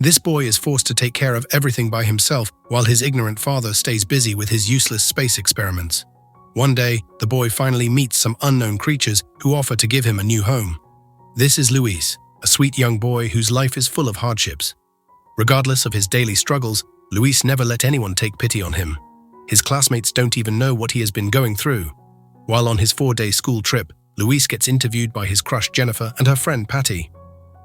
This boy is forced to take care of everything by himself while his ignorant father stays busy with his useless space experiments. One day, the boy finally meets some unknown creatures who offer to give him a new home. This is Luis, a sweet young boy whose life is full of hardships. Regardless of his daily struggles, Luis never let anyone take pity on him. His classmates don't even know what he has been going through. While on his 4-day school trip, Luis gets interviewed by his crush Jennifer and her friend Patty.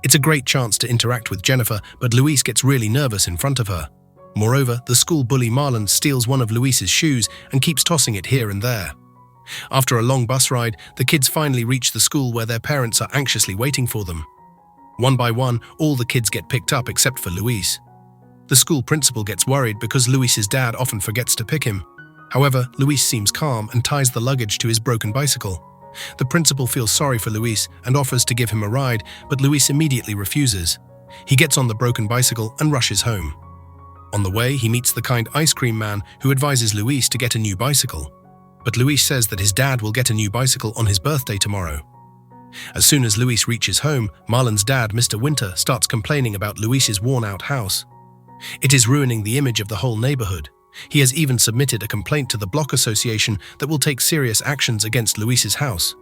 It's a great chance to interact with Jennifer, but Luis gets really nervous in front of her. Moreover, the school bully Marlon steals one of Luis's shoes and keeps tossing it here and there. After a long bus ride, the kids finally reach the school where their parents are anxiously waiting for them. One by one, all the kids get picked up except for Luis. The school principal gets worried because Luis's dad often forgets to pick him. However, Luis seems calm and ties the luggage to his broken bicycle. The principal feels sorry for Luis and offers to give him a ride, but Luis immediately refuses. He gets on the broken bicycle and rushes home. On the way, he meets the kind ice cream man who advises Luis to get a new bicycle. But Luis says that his dad will get a new bicycle on his birthday tomorrow. As soon as Luis reaches home, Marlon's dad, Mr. Winter, starts complaining about Luis's worn-out house. It is ruining the image of the whole neighborhood. He has even submitted a complaint to the Block Association that will take serious actions against Luis's house.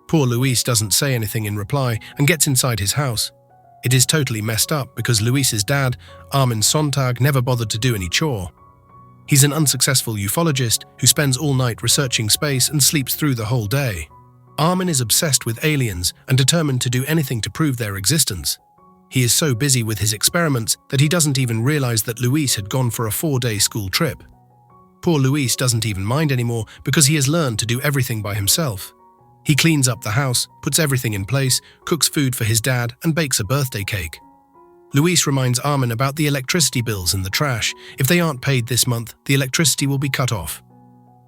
Poor Luis doesn't say anything in reply and gets inside his house. It is totally messed up because Luis's dad, Armin Sontag, never bothered to do any chore. He's an unsuccessful ufologist who spends all night researching space and sleeps through the whole day. Armin is obsessed with aliens and determined to do anything to prove their existence. He is so busy with his experiments that he doesn't even realize that Luis had gone for a 4-day school trip. Poor Luis doesn't even mind anymore because he has learned to do everything by himself. He cleans up the house, puts everything in place, cooks food for his dad, and bakes a birthday cake. Luis reminds Armin about the electricity bills in the trash. If they aren't paid this month, the electricity will be cut off.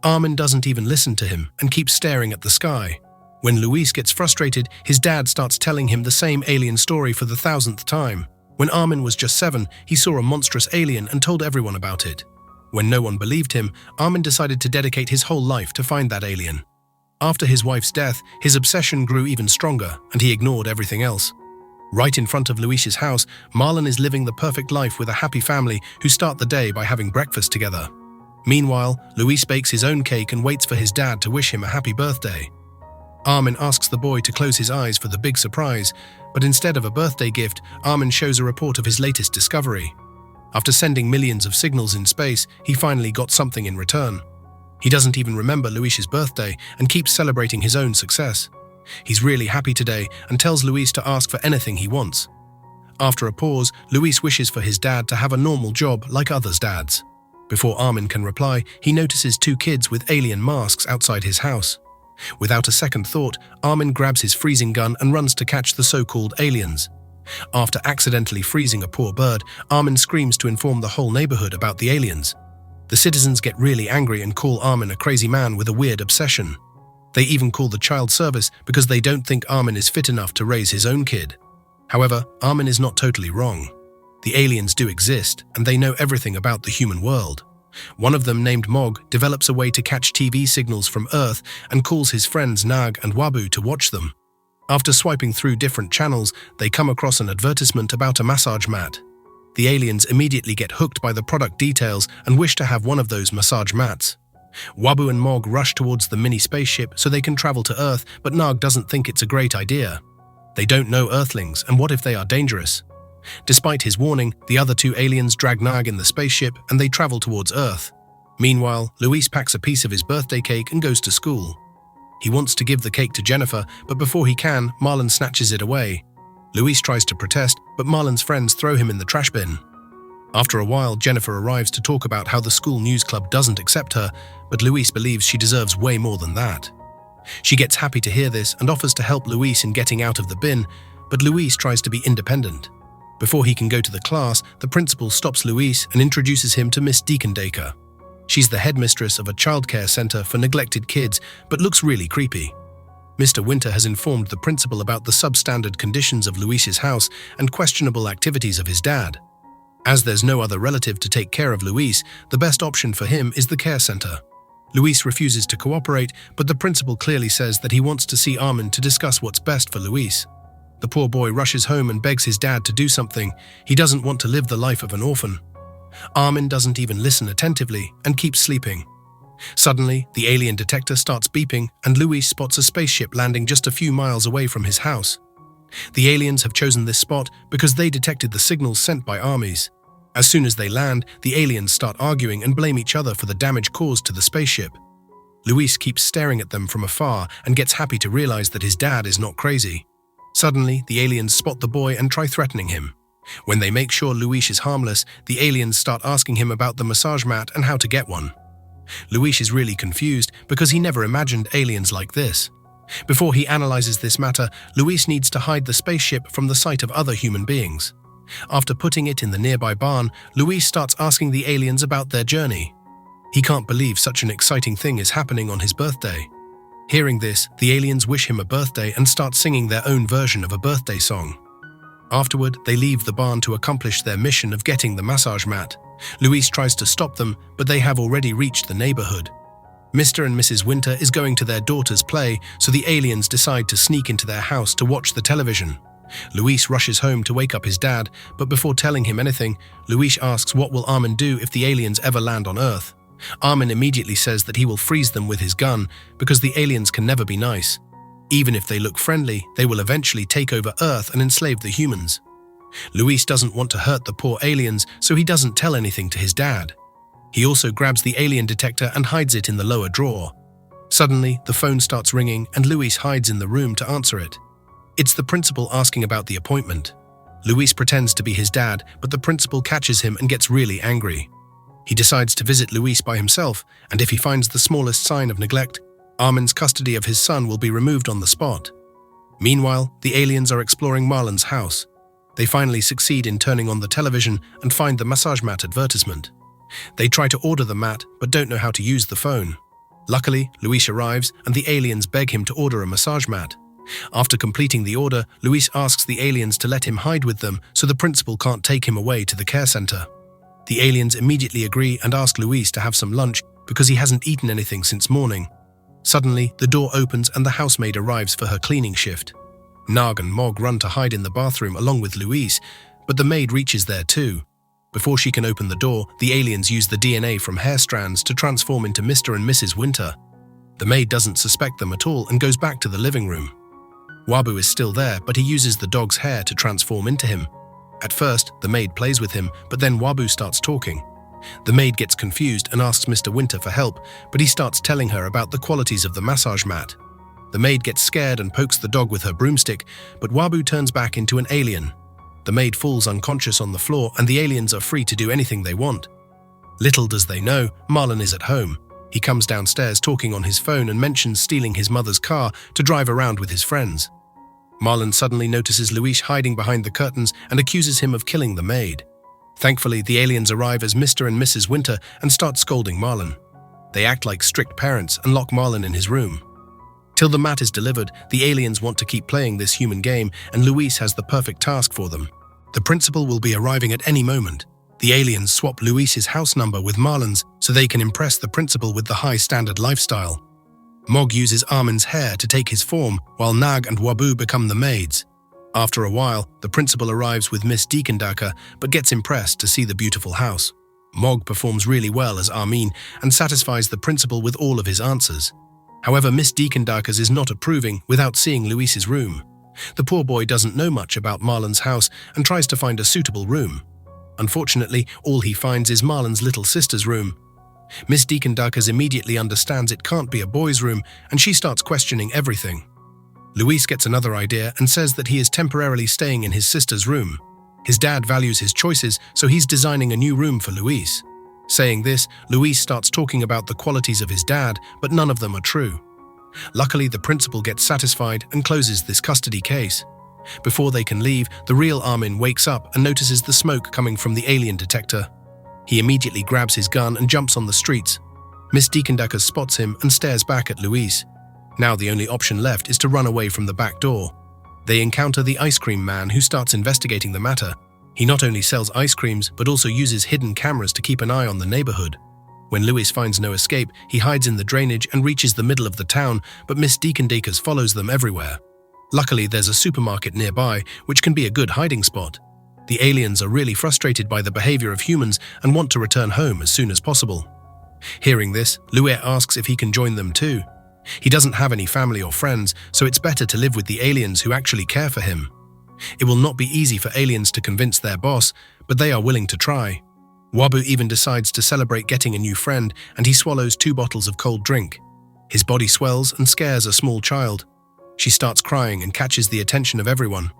Armin doesn't even listen to him and keeps staring at the sky. When Luis gets frustrated, his dad starts telling him the same alien story for the 1000th time. When Armin was just 7, he saw a monstrous alien and told everyone about it. When no one believed him, Armin decided to dedicate his whole life to find that alien. After his wife's death, his obsession grew even stronger, and he ignored everything else. Right in front of Luis's house, Marlon is living the perfect life with a happy family who start the day by having breakfast together. Meanwhile, Luis bakes his own cake and waits for his dad to wish him a happy birthday. Armin asks the boy to close his eyes for the big surprise, but instead of a birthday gift, Armin shows a report of his latest discovery. After sending millions of signals in space, he finally got something in return. He doesn't even remember Luis's birthday and keeps celebrating his own success. He's really happy today and tells Luis to ask for anything he wants. After a pause, Luis wishes for his dad to have a normal job like others' dads. Before Armin can reply, he notices 2 kids with alien masks outside his house. Without a second thought, Armin grabs his freezing gun and runs to catch the so-called aliens. After accidentally freezing a poor bird, Armin screams to inform the whole neighborhood about the aliens. The citizens get really angry and call Armin a crazy man with a weird obsession. They even call the child service because they don't think Armin is fit enough to raise his own kid. However, Armin is not totally wrong. The aliens do exist, and they know everything about the human world. One of them, named Mog, develops a way to catch TV signals from Earth and calls his friends Nag and Wabu to watch them. After swiping through different channels, they come across an advertisement about a massage mat. The aliens immediately get hooked by the product details and wish to have one of those massage mats. Wabu and Mog rush towards the mini spaceship so they can travel to Earth, but Nag doesn't think it's a great idea. They don't know Earthlings, and what if they are dangerous? Despite his warning, the other 2 aliens drag Nag in the spaceship and they travel towards Earth. Meanwhile, Luis packs a piece of his birthday cake and goes to school. He wants to give the cake to Jennifer, but before he can, Marlon snatches it away. Luis tries to protest, but Marlon's friends throw him in the trash bin. After a while, Jennifer arrives to talk about how the school news club doesn't accept her, but Luis believes she deserves way more than that. She gets happy to hear this and offers to help Luis in getting out of the bin, but Luis tries to be independent. Before he can go to the class, the principal stops Luis and introduces him to Miss Deacon-Dacre. She's the headmistress of a childcare center for neglected kids, but looks really creepy. Mr. Winter has informed the principal about the substandard conditions of Luis's house and questionable activities of his dad. As there's no other relative to take care of Luis, the best option for him is the care center. Luis refuses to cooperate, but the principal clearly says that he wants to see Armin to discuss what's best for Luis. The poor boy rushes home and begs his dad to do something. He doesn't want to live the life of an orphan. Armin doesn't even listen attentively and keeps sleeping. Suddenly, the alien detector starts beeping and Luis spots a spaceship landing just a few miles away from his house. The aliens have chosen this spot because they detected the signals sent by armies. As soon as they land, the aliens start arguing and blame each other for the damage caused to the spaceship. Luis keeps staring at them from afar and gets happy to realize that his dad is not crazy. Suddenly, the aliens spot the boy and try threatening him. When they make sure Luis is harmless, the aliens start asking him about the massage mat and how to get one. Luis is really confused because he never imagined aliens like this. Before he analyzes this matter, Luis needs to hide the spaceship from the sight of other human beings. After putting it in the nearby barn, Luis starts asking the aliens about their journey. He can't believe such an exciting thing is happening on his birthday. Hearing this, the aliens wish him a birthday and start singing their own version of a birthday song. Afterward, they leave the barn to accomplish their mission of getting the massage mat. Luis tries to stop them, but they have already reached the neighborhood. Mr. and Mrs. Winter is going to their daughter's play, so the aliens decide to sneak into their house to watch the television. Luis rushes home to wake up his dad, but before telling him anything, Luis asks what will Armin do if the aliens ever land on Earth. Armin immediately says that he will freeze them with his gun because the aliens can never be nice. Even if they look friendly, they will eventually take over Earth and enslave the humans. Luis doesn't want to hurt the poor aliens, so he doesn't tell anything to his dad. He also grabs the alien detector and hides it in the lower drawer. Suddenly, the phone starts ringing and Luis hides in the room to answer it. It's the principal asking about the appointment. Luis pretends to be his dad, but the principal catches him and gets really angry. He decides to visit Luis by himself, and if he finds the smallest sign of neglect, Armin's custody of his son will be removed on the spot. Meanwhile, the aliens are exploring Marlon's house. They finally succeed in turning on the television and find the massage mat advertisement. They try to order the mat, but don't know how to use the phone. Luckily, Luis arrives and the aliens beg him to order a massage mat. After completing the order, Luis asks the aliens to let him hide with them so the principal can't take him away to the care center. The aliens immediately agree and ask Luis to have some lunch because he hasn't eaten anything since morning. Suddenly, the door opens and the housemaid arrives for her cleaning shift. Nag and Mog run to hide in the bathroom along with Luis, but the maid reaches there too. Before she can open the door, the aliens use the DNA from hair strands to transform into Mr. and Mrs. Winter. The maid doesn't suspect them at all and goes back to the living room. Wabu is still there, but he uses the dog's hair to transform into him. At first, the maid plays with him, but then Wabu starts talking. The maid gets confused and asks Mr. Winter for help, but he starts telling her about the qualities of the massage mat. The maid gets scared and pokes the dog with her broomstick, but Wabu turns back into an alien. The maid falls unconscious on the floor and the aliens are free to do anything they want. Little does they know, Marlon is at home. He comes downstairs talking on his phone and mentions stealing his mother's car to drive around with his friends. Marlon suddenly notices Luis hiding behind the curtains and accuses him of killing the maid. Thankfully, the aliens arrive as Mr. and Mrs. Winter and start scolding Marlon. They act like strict parents and lock Marlon in his room. Till the mat is delivered, the aliens want to keep playing this human game and Luis has the perfect task for them. The principal will be arriving at any moment. The aliens swap Luis's house number with Marlon's so they can impress the principal with the high-standard lifestyle. Mog uses Armin's hair to take his form, while Nag and Wabu become the maids. After a while, the principal arrives with Miss Deekendaka, but gets impressed to see the beautiful house. Mog performs really well as Armin and satisfies the principal with all of his answers. However, Miss Deekendaka's is not approving without seeing Luis's room. The poor boy doesn't know much about Marlon's house and tries to find a suitable room. Unfortunately, all he finds is Marlon's little sister's room. Miss Deekendaka's immediately understands it can't be a boy's room and she starts questioning everything. Luis gets another idea and says that he is temporarily staying in his sister's room. His dad values his choices, so he's designing a new room for Luis. Saying this, Luis starts talking about the qualities of his dad, but none of them are true. Luckily, the principal gets satisfied and closes this custody case. Before they can leave, the real Armin wakes up and notices the smoke coming from the alien detector. He immediately grabs his gun and jumps on the streets. Miss Deekendaka spots him and stares back at Luis. Now the only option left is to run away from the back door. They encounter the ice cream man who starts investigating the matter. He not only sells ice creams, but also uses hidden cameras to keep an eye on the neighborhood. When Luis finds no escape, he hides in the drainage and reaches the middle of the town, but Miss Deekendaka follows them everywhere. Luckily, there's a supermarket nearby, which can be a good hiding spot. The aliens are really frustrated by the behavior of humans and want to return home as soon as possible. Hearing this, Louis asks if he can join them too. He doesn't have any family or friends, so it's better to live with the aliens who actually care for him. It will not be easy for aliens to convince their boss, but they are willing to try. Wabu even decides to celebrate getting a new friend, and he swallows 2 bottles of cold drink. His body swells and scares a small child. She starts crying and catches the attention of everyone.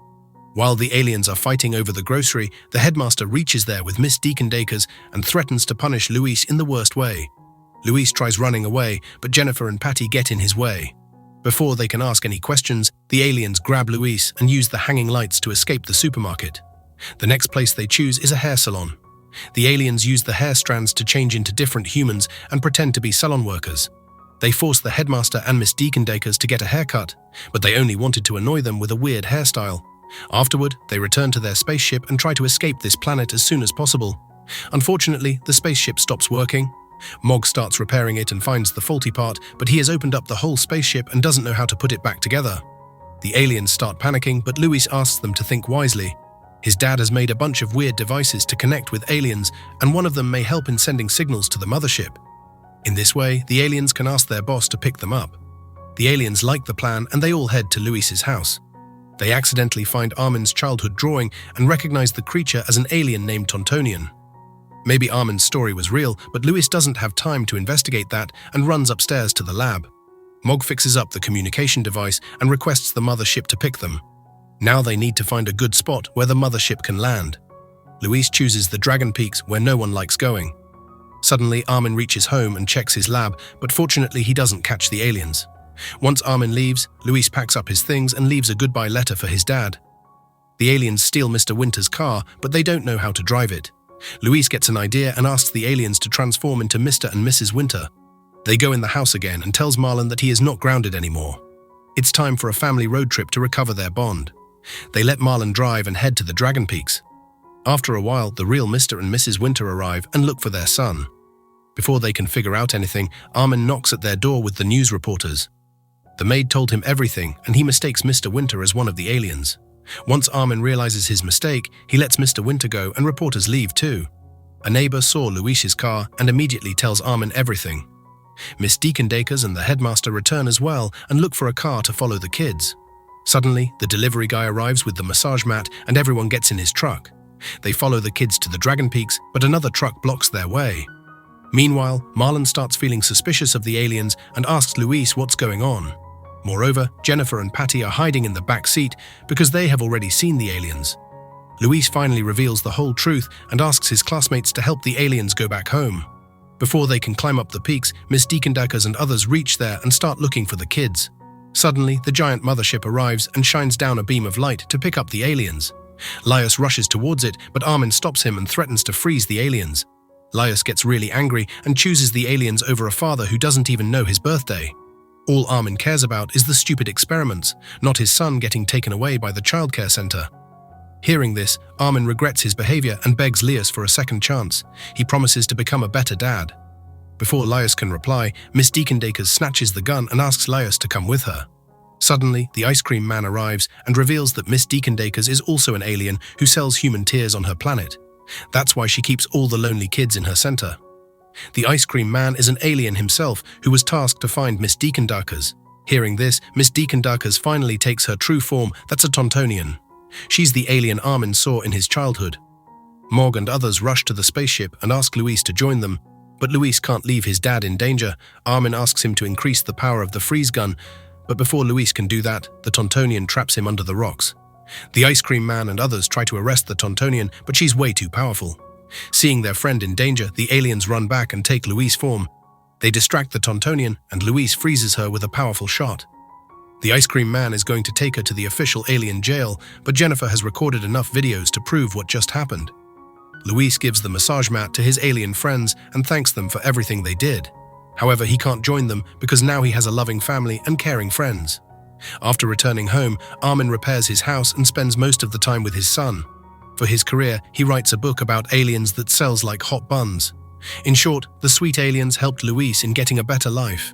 While the aliens are fighting over the grocery, the headmaster reaches there with Miss Deacon-Dacres and threatens to punish Luis in the worst way. Luis tries running away, but Jennifer and Patty get in his way. Before they can ask any questions, the aliens grab Luis and use the hanging lights to escape the supermarket. The next place they choose is a hair salon. The aliens use the hair strands to change into different humans and pretend to be salon workers. They force the headmaster and Miss Deacon-Dacres to get a haircut, but they only wanted to annoy them with a weird hairstyle. Afterward, they return to their spaceship and try to escape this planet as soon as possible. Unfortunately, the spaceship stops working. Mog starts repairing it and finds the faulty part, but he has opened up the whole spaceship and doesn't know how to put it back together. The aliens start panicking, but Luis asks them to think wisely. His dad has made a bunch of weird devices to connect with aliens, and one of them may help in sending signals to the mothership. In this way, the aliens can ask their boss to pick them up. The aliens like the plan and they all head to Luis's house. They accidentally find Armin's childhood drawing and recognize the creature as an alien named Tontonian. Maybe Armin's story was real, but Luis doesn't have time to investigate that and runs upstairs to the lab. Mog fixes up the communication device and requests the mothership to pick them. Now they need to find a good spot where the mothership can land. Luis chooses the Dragon Peaks where no one likes going. Suddenly, Armin reaches home and checks his lab, but fortunately he doesn't catch the aliens. Once Armin leaves, Luis packs up his things and leaves a goodbye letter for his dad. The aliens steal Mr. Winter's car, but they don't know how to drive it. Luis gets an idea and asks the aliens to transform into Mr. and Mrs. Winter. They go in the house again and tells Marlon that he is not grounded anymore. It's time for a family road trip to recover their bond. They let Marlon drive and head to the Dragon Peaks. After a while, the real Mr. and Mrs. Winter arrive and look for their son. Before they can figure out anything, Armin knocks at their door with the news reporters. The maid told him everything, and he mistakes Mr. Winter as one of the aliens. Once Armin realizes his mistake, he lets Mr. Winter go and reporters leave too. A neighbor saw Luis's car and immediately tells Armin everything. Miss Deacon-Dacres and the headmaster return as well and look for a car to follow the kids. Suddenly, the delivery guy arrives with the massage mat and everyone gets in his truck. They follow the kids to the Dragon Peaks, but another truck blocks their way. Meanwhile, Marlon starts feeling suspicious of the aliens and asks Luis what's going on. Moreover, Jennifer and Patty are hiding in the back seat because they have already seen the aliens. Luis finally reveals the whole truth and asks his classmates to help the aliens go back home. Before they can climb up the peaks, Miss Deacon-Dacres and others reach there and start looking for the kids. Suddenly, the giant mothership arrives and shines down a beam of light to pick up the aliens. Laius rushes towards it, but Armin stops him and threatens to freeze the aliens. Laius gets really angry and chooses the aliens over a father who doesn't even know his birthday. All Armin cares about is the stupid experiments, not his son getting taken away by the childcare center. Hearing this, Armin regrets his behavior and begs Laius for a second chance. He promises to become a better dad. Before Laius can reply, Miss Deacon-Dacres snatches the gun and asks Laius to come with her. Suddenly, the ice cream man arrives and reveals that Miss Deacon-Dacres is also an alien who sells human tears on her planet. That's why she keeps all the lonely kids in her center. The ice cream man is an alien himself who was tasked to find Miss Deacon-Dacres. Hearing this, Miss Deacon-Dacres finally takes her true form, that's a Tontonian. She's the alien Armin saw in his childhood. Mog and others rush to the spaceship and ask Luis to join them, but Luis can't leave his dad in danger. Armin asks him to increase the power of the freeze gun, but before Luis can do that, the Tontonian traps him under the rocks. The ice cream man and others try to arrest the Tontonian, but she's way too powerful. Seeing their friend in danger, the aliens run back and take Luis' form. They distract the Tontonian, and Luis freezes her with a powerful shot. The ice cream man is going to take her to the official alien jail, but Jennifer has recorded enough videos to prove what just happened. Luis gives the massage mat to his alien friends and thanks them for everything they did. However, he can't join them because now he has a loving family and caring friends. After returning home, Armin repairs his house and spends most of the time with his son. For his career, he writes a book about aliens that sells like hot buns. In short, the sweet aliens helped Luis in getting a better life.